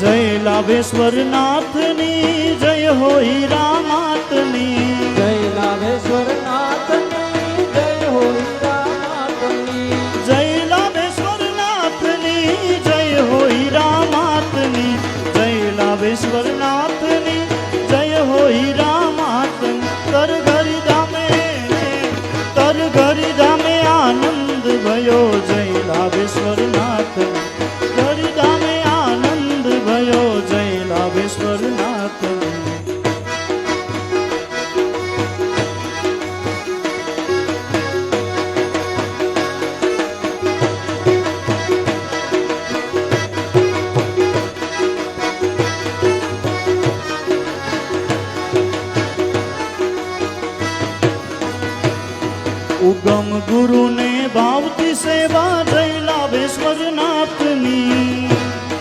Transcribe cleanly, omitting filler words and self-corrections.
જય લાભેશ્વર નાથની જય હો હીરા માતની જય લાભેશ્વર નાથની જય હો હીરા માતની જય લાભેશ્વર નાથની જય હો હીરા માતની જય લાભેશ્વર નાથની જય હો હીરા માતની તર ઘરી ધામે આનંદ ભયો જય લાભેશ્વર નાથની ઘરી ધામે આનંદ ભયો જય લાભેશ્વર નાથની उगम गुरु ने भावती सेवा जय लाभेश्वर